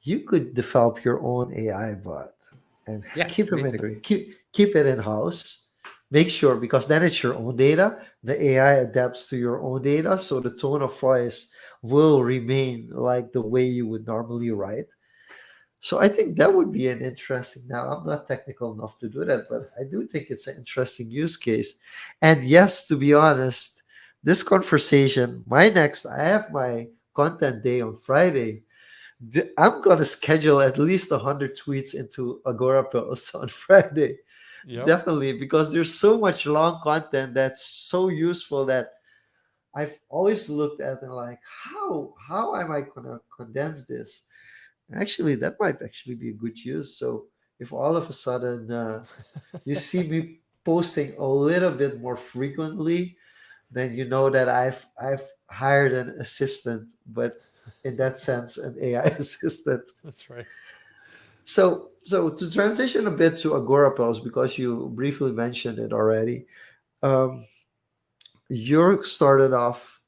you could develop your own AI bot and Yeah, keep them in basically. keep it in house. Make sure, because then it's your own data. The AI adapts to your own data, so the tone of voice will remain like the way you would normally write. So I think that would be an interesting. Now I'm not technical enough to do that, but I do think it's an interesting use case. And yes, to be honest, this conversation, I have my content day on Friday. I'm gonna schedule at least 100 tweets into Agora posts on Friday. Yep. Definitely, because there's so much long content that's so useful that I've always looked at and like, how am I gonna condense this? Actually, that might actually be a good use. So if all of a sudden you see me posting a little bit more frequently, then you know that I've hired an assistant, but in that sense, an AI assistant. That's right. So to transition a bit to Agorapels, because you briefly mentioned it already, um, you started off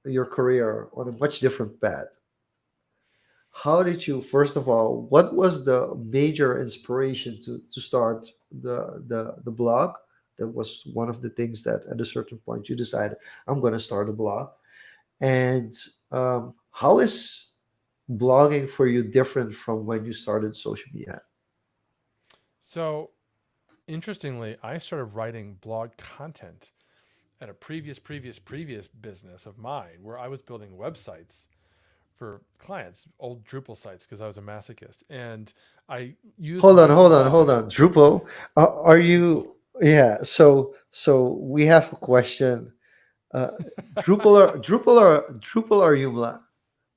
your career on a much different path. How did you, first of all, what was the major inspiration to start the blog? That was one of the things that at a certain point you decided, I'm going to start a blog. And how is blogging for you different from when you started social media? So, interestingly, I started writing blog content at a previous business of mine where I was building websites for clients, old Drupal sites, because I was a masochist. And I used my Hold blog, on. Drupal, are Drupal. you? Yeah. So we have a question. Uh, Drupal or Joomla?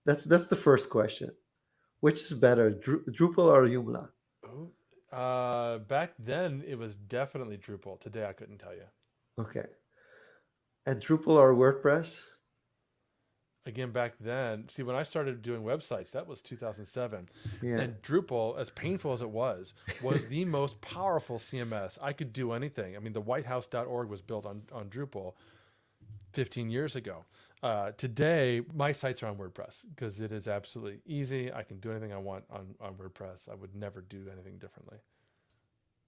That's the first question. Which is better, Drupal or Joomla? Oh, back then it was definitely Drupal. Today I couldn't tell you. Okay. And Drupal or WordPress? Again, back then, see, when I started doing websites, that was 2007. Yeah. And Drupal, as painful as it was the most powerful CMS. I could do anything. I mean, the whitehouse.org was built on Drupal 15 years ago. Today, my sites are on WordPress because it is absolutely easy. I can do anything I want on WordPress. I would never do anything differently.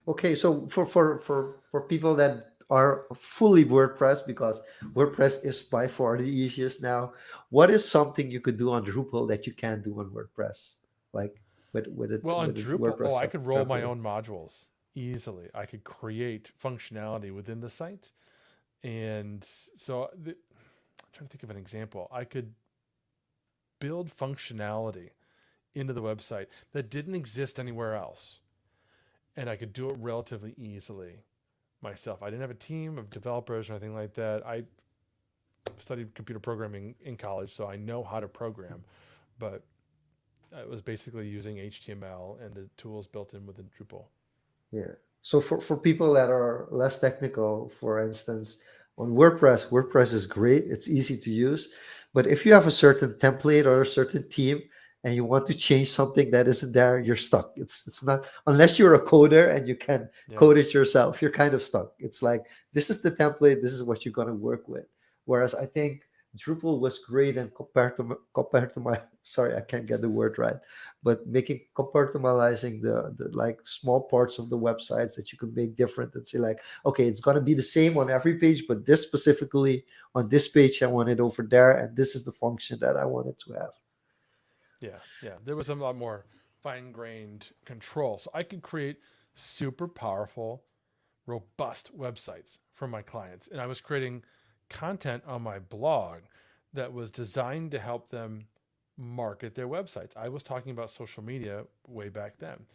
Okay. So for people that are fully WordPress, because WordPress is by far the easiest now, what is something you could do on Drupal that you can't do on WordPress? Like Well, on with a Drupal, oh, WordPress I could roll my template. own modules easily. I could create functionality within the site. And so I'm trying to think of an example. I could build functionality into the website that didn't exist anywhere else. And I could do it relatively easily myself. I didn't have a team of developers or anything like that. I studied computer programming in college, so I know how to program, but it was basically using HTML and the tools built in within Drupal. Yeah. So for people that are less technical, for instance, on WordPress is great. It's easy to use. But if you have a certain template or a certain theme and you want to change something that isn't there, you're stuck. It's not, unless you're a coder and you can Yeah. code it yourself, you're kind of stuck. It's like, this is the template, this is what you're gonna work with. Whereas I think Drupal was great, and compared to my sorry, I can't get the word right, but making compartmentalizing the like small parts of the websites that you can make different and say like, okay, it's going to be the same on every page, but this specifically on this page I want it over there, and this is the function that I wanted to have. Yeah. Yeah. There was a lot more fine grained control. So I could create super powerful, robust websites for my clients. And I was creating content on my blog that was designed to help them market their websites. I was talking about social media way back then.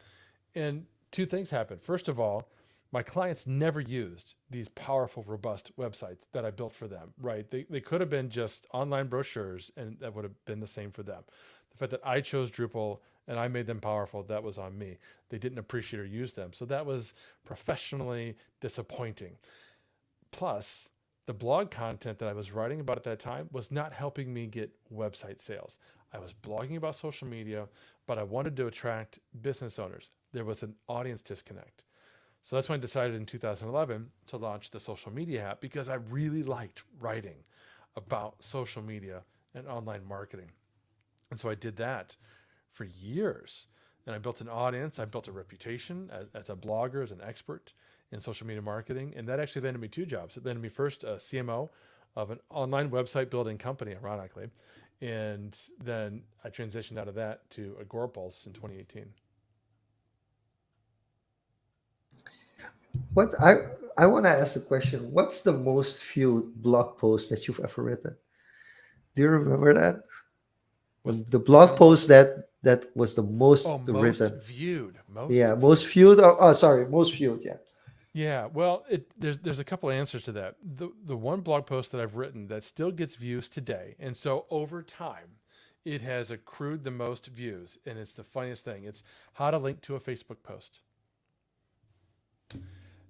And two things happened. First of all, my clients never used these powerful, robust websites that I built for them, right? They could have been just online brochures and that would have been the same for them. The fact that I chose Drupal and I made them powerful, that was on me. They didn't appreciate or use them. So that was professionally disappointing. Plus, the blog content that I was writing about at that time was not helping me get website sales. I was blogging about social media, but I wanted to attract business owners. There was an audience disconnect. So that's when I decided in 2011 to launch the social media app because I really liked writing about social media and online marketing. And so I did that for years. And I built an audience, I built a reputation as a blogger, as an expert in social media marketing. And that actually landed me two jobs. It landed me first a CMO of an online website building company, ironically. And then I transitioned out of that to Agorapulse in 2018. What I want to ask the question: what's the most viewed blog post that you've ever written? Do you remember that? Was The like blog post that was the most most written. viewed, most Yeah, most viewed. viewed. Oh, sorry, most viewed. Yeah. Yeah, well, there's a couple of answers to that. The one blog post that I've written that still gets views today, and so over time, it has accrued the most views, and it's the funniest thing. It's how to link to a Facebook post.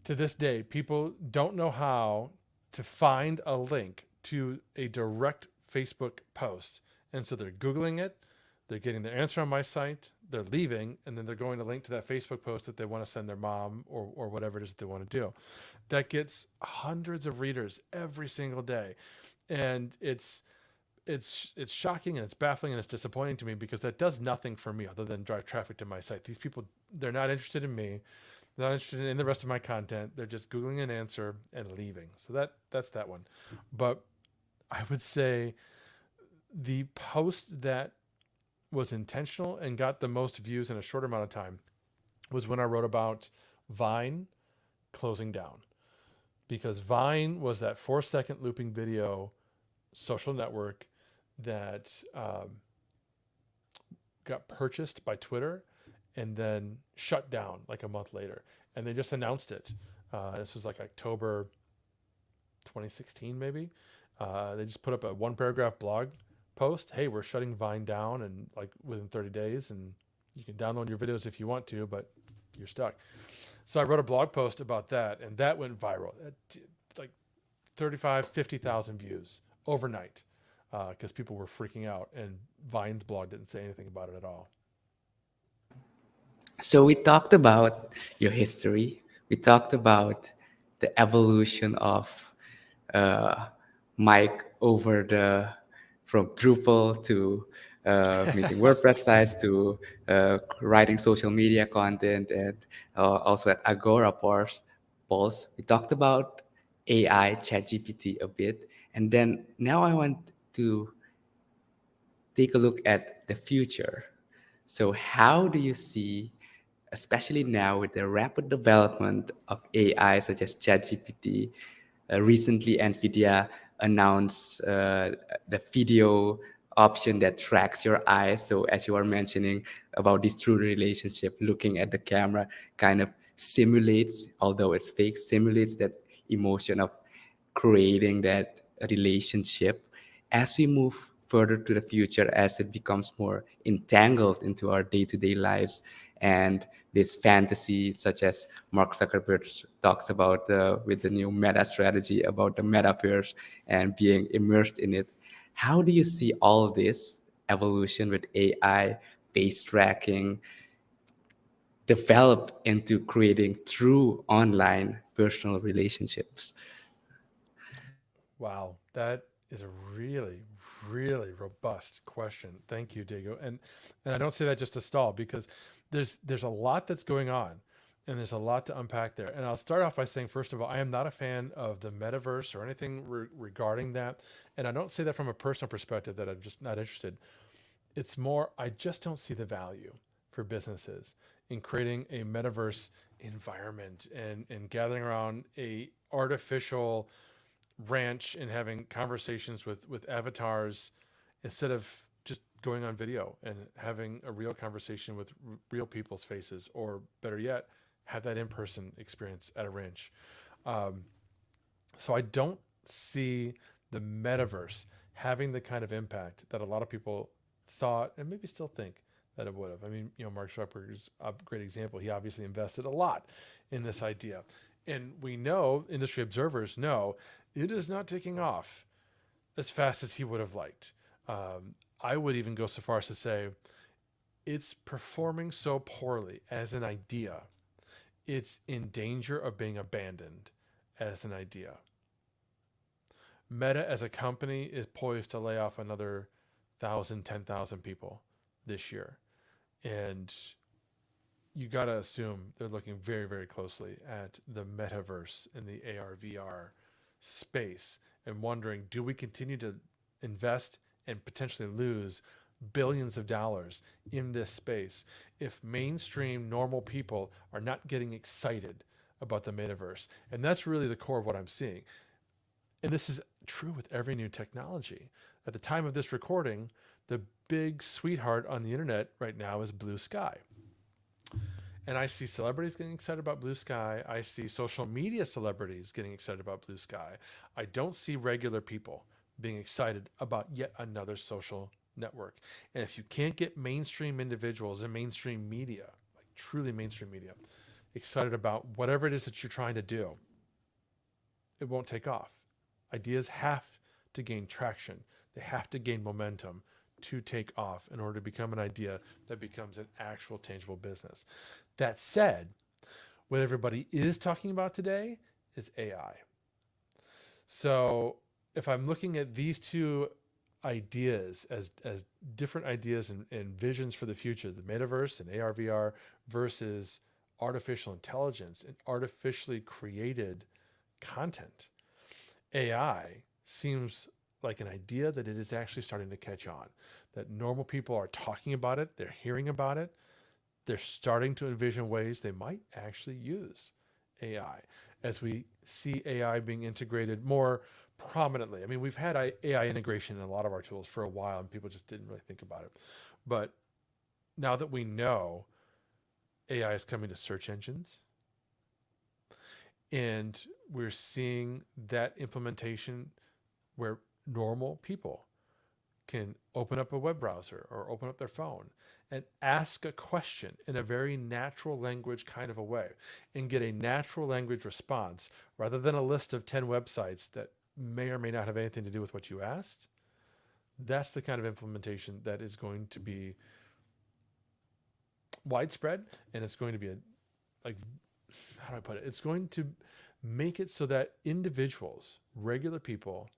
To this day, people don't know how to find a link to a direct Facebook post, and so they're googling it, they're getting their answer on my site, they're leaving, and then they're going to link to that Facebook post that they want to send their mom or whatever it is that they want to do. That gets hundreds of readers every single day, and it's shocking and it's baffling and it's disappointing to me because that does nothing for me other than drive traffic to my site. These people, they're not interested in me, they're not interested in the rest of my content. They're just googling an answer and leaving. So that's that one. But I would say the post that was intentional and got the most views in a short amount of time was when I wrote about Vine closing down, because Vine was that 4 second looping video social network that got purchased by Twitter and then shut down like a month later. And they just announced it. This was like October 2016, maybe. They just put up a one paragraph blog post. Hey, we're shutting Vine down and like within 30 days, and you can download your videos if you want to, but you're stuck. So I wrote a blog post about that, and that went viral. Like 35, 50,000 views overnight because people were freaking out, and Vine's blog didn't say anything about it at all. So we talked about your history. We talked about the evolution of uh, Mike over the from Drupal to making WordPress sites to writing social media content and also at Agora Pulse. We talked about AI, ChatGPT a bit, and then now I want to take a look at the future. So, how do you see, especially now with the rapid development of AI such as ChatGPT? Recently, NVIDIA announced the video option that tracks your eyes. So, as you were mentioning about this true relationship, looking at the camera kind of simulates, although it's fake, simulates that emotion of creating that relationship. As we move further to the future, as it becomes more entangled into our day-to-day lives, and this fantasy such as Mark Zuckerberg talks about with the new meta strategy about the metaverse and being immersed in it, how do you see all this evolution with AI, face tracking, develop into creating true online personal relationships? Wow, that is a really, really robust question. Thank you, Diego. And I don't say that just to stall because there's a lot that's going on and there's a lot to unpack there. And I'll start off by saying, first of all, I am not a fan of the metaverse or anything regarding that. And I don't say that from a personal perspective that I'm just not interested. It's more, I just don't see the value for businesses in creating a metaverse environment and gathering around a artificial ranch and having conversations with avatars instead of just going on video and having a real conversation with real people's faces, or better yet, have that in person experience at a ranch. Um, so I don't see the metaverse having the kind of impact that a lot of people thought and maybe still think that it would have. I mean, Mark Zuckerberg is a great example. He obviously invested a lot in this idea. And we know, industry observers know, it is not taking off as fast as he would have liked. I would even go so far as to say it's performing so poorly as an idea, it's in danger of being abandoned as an idea. Meta as a company is poised to lay off another 1,000, 10,000 people this year. And you got to assume they're looking very, very closely at the metaverse and the AR, VR space and wondering, do we continue to invest and potentially lose billions of dollars in this space if mainstream normal people are not getting excited about the metaverse? And that's really the core of what I'm seeing. And this is true with every new technology. At the time of this recording, the big sweetheart on the internet right now is blue sky. And I see celebrities getting excited about blue sky. I see social media celebrities getting excited about blue sky. I don't see regular people being excited about yet another social network. And if you can't get mainstream individuals and mainstream media, like truly mainstream media, excited about whatever it is that you're trying to do, it won't take off. Ideas have to gain traction. They have to gain momentum to take off in order to become an idea that becomes an actual tangible business. That said, what everybody is talking about today is AI. So if I'm looking at these two ideas as different ideas and visions for the future, the metaverse and AR, VR versus artificial intelligence and artificially created content, AI seems like an idea that it is actually starting to catch on, that normal people are talking about it, they're hearing about it, they're starting to envision ways they might actually use AI as we see AI being integrated more prominently. I mean, we've had AI integration in a lot of our tools for a while and people just didn't really think about it. But now that we know AI is coming to search engines, and we're seeing that implementation where normal people can open up a web browser or open up their phone and ask a question in a very natural language kind of a way and get a natural language response rather than a list of 10 websites that may or may not have anything to do with what you asked. That's the kind of implementation that is going to be widespread, and it's going to be like, how do I put it? It's going to make it so that individuals, regular people,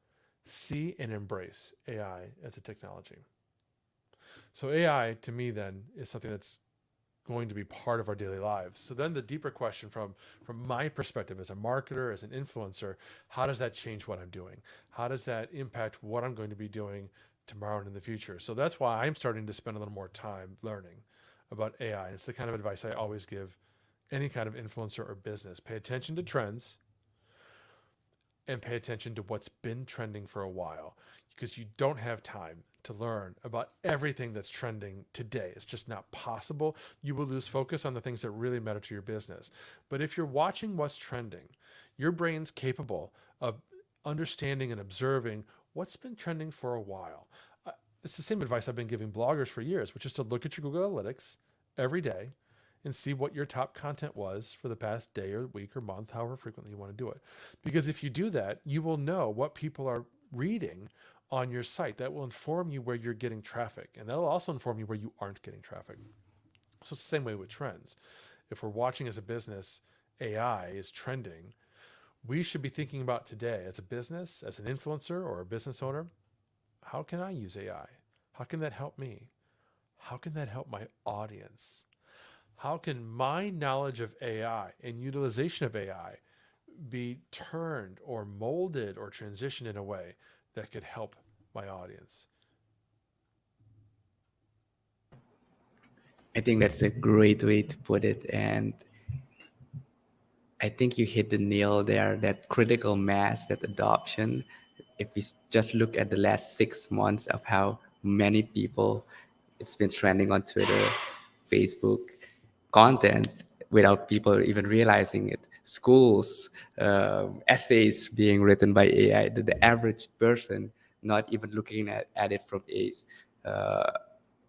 see and embrace AI as a technology. So AI to me then is something that's going to be part of our daily lives. So then the deeper question from my perspective as a marketer, as an influencer, how does that change what I'm doing? How does that impact what I'm going to be doing tomorrow and in the future? So that's why I'm starting to spend a little more time learning about AI. And it's the kind of advice I always give any kind of influencer or business. Pay attention to trends and pay attention to what's been trending for a while, because you don't have time to learn about everything that's trending today. It's just not possible. You will lose focus on the things that really matter to your business. But if you're watching what's trending, your brain's capable of understanding and observing what's been trending for a while. It's the same advice I've been giving bloggers for years, which is to look at your Google Analytics every day and see what your top content was for the past day or week or month, however frequently you want to do it. Because if you do that, you will know what people are reading on your site. That will inform you where you're getting traffic, and that'll also inform you where you aren't getting traffic. So it's the same way with trends. If we're watching as a business, AI is trending, we should be thinking about today as a business, as an influencer or a business owner, how can I use AI? How can that help me? How can that help my audience? How can my knowledge of AI and utilization of AI be turned or molded or transitioned in a way that could help my audience? I think that's a great way to put it. And I think you hit the nail there, that critical mass, that adoption. If we just look at the last 6 months of how many people. It's been trending on Twitter, Facebook, content without people even realizing it. Schools, essays being written by AI. The average person not even looking at it from a uh,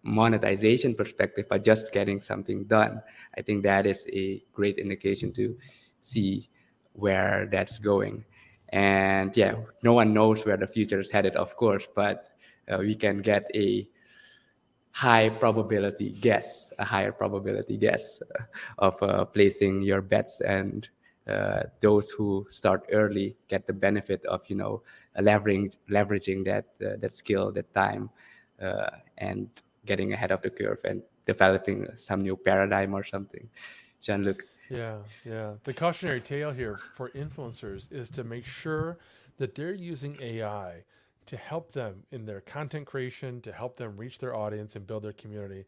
monetization perspective, but just getting something done. I think that is a great indication to see where that's going. And yeah, no one knows where the future is headed, of course, but we can get a higher probability guess of placing your bets, and those who start early get the benefit of leveraging that skill, that time, and getting ahead of the curve and developing some new paradigm or something. Jean-Luc. Yeah, yeah. The cautionary tale here for influencers is to make sure that they're using AI to help them in their content creation, to help them reach their audience and build their community,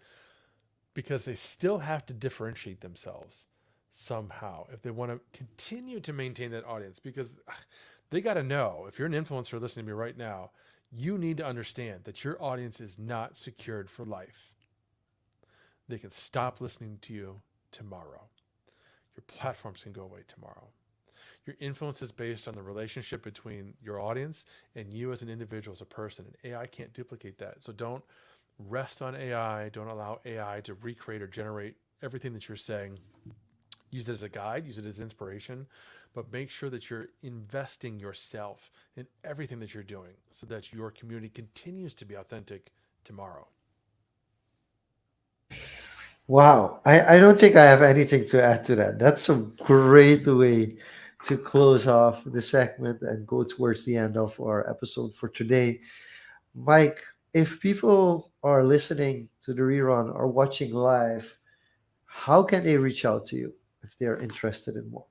because they still have to differentiate themselves somehow if they want to continue to maintain that audience. Because they got to know, if you're an influencer listening to me right now, you need to understand that your audience is not secured for life. They can stop listening to you tomorrow. Your platforms can go away tomorrow. Your influence is based on the relationship between your audience and you as an individual, as a person. And AI can't duplicate that. So don't rest on AI. Don't allow AI to recreate or generate everything that you're saying. Use it as a guide, use it as inspiration, but make sure that you're investing yourself in everything that you're doing so that your community continues to be authentic tomorrow. Wow. I don't think I have anything to add to that. That's a great way to close off the segment and go towards the end of our episode for today. Mike, if people are listening to the rerun or watching live, how can they reach out to you if they're interested in more?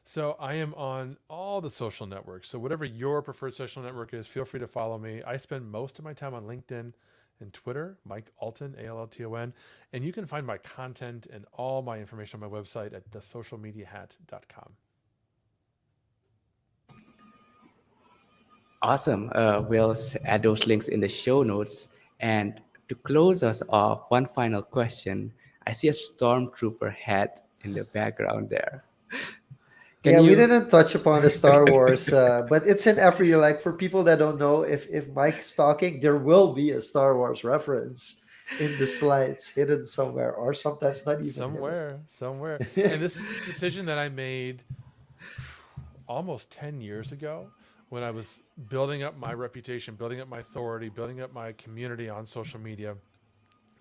So I am on all the social networks. So whatever your preferred social network is, feel free to follow me. I spend most of my time on LinkedIn and Twitter, Mike Allton, Allton. And you can find my content and all my information on my website at thesocialmediahat.com. Awesome. We'll add those links in the show notes. And to close us off, one final question. I see a stormtrooper hat in the background there. Can Yeah, we you? didn't touch upon the Star Wars, but it's in every, like, for people that don't know, if Mike's talking, there will be a Star Wars reference in the slides hidden somewhere, or sometimes not even Somewhere. And hidden. this is a decision that I made almost 10 years ago when I was building up my reputation, building up my authority, building up my community on social media.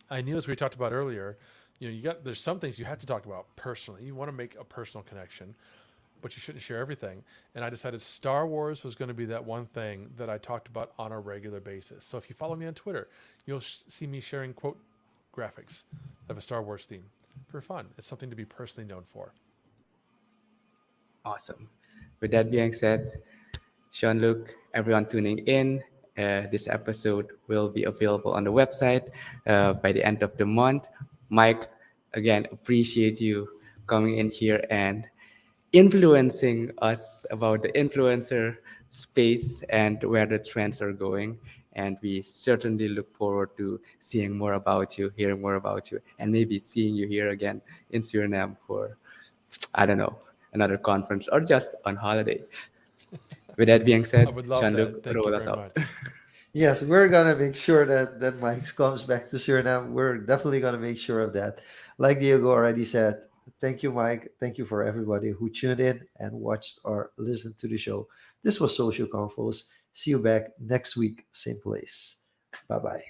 I knew, as we talked about earlier, there's some things you have to talk about personally. You want to make a personal connection, but you shouldn't share everything. And I decided Star Wars was going to be that one thing that I talked about on a regular basis. So if you follow me on Twitter, you'll see me sharing quote graphics of a Star Wars theme for fun. It's something to be personally known for. Awesome. With that being said, Jean-Luc, everyone tuning in, this episode will be available on the website by the end of the month. Mike, again, appreciate you coming in here and influencing us about the influencer space and where the trends are going. And we certainly look forward to seeing more about you, hearing more about you, and maybe seeing you here again in Suriname for, I don't know, another conference or just on holiday. With that being I said, would love that. Jean-Luc, Thank you roll us very out. much. Yes, we're gonna make sure that Mike comes back to Suriname. We're definitely gonna make sure of that. Like Diego already said, thank you, Mike. Thank you for everybody who tuned in and watched or listened to the show. This was Social Confoes. See you back next week, same place. Bye bye.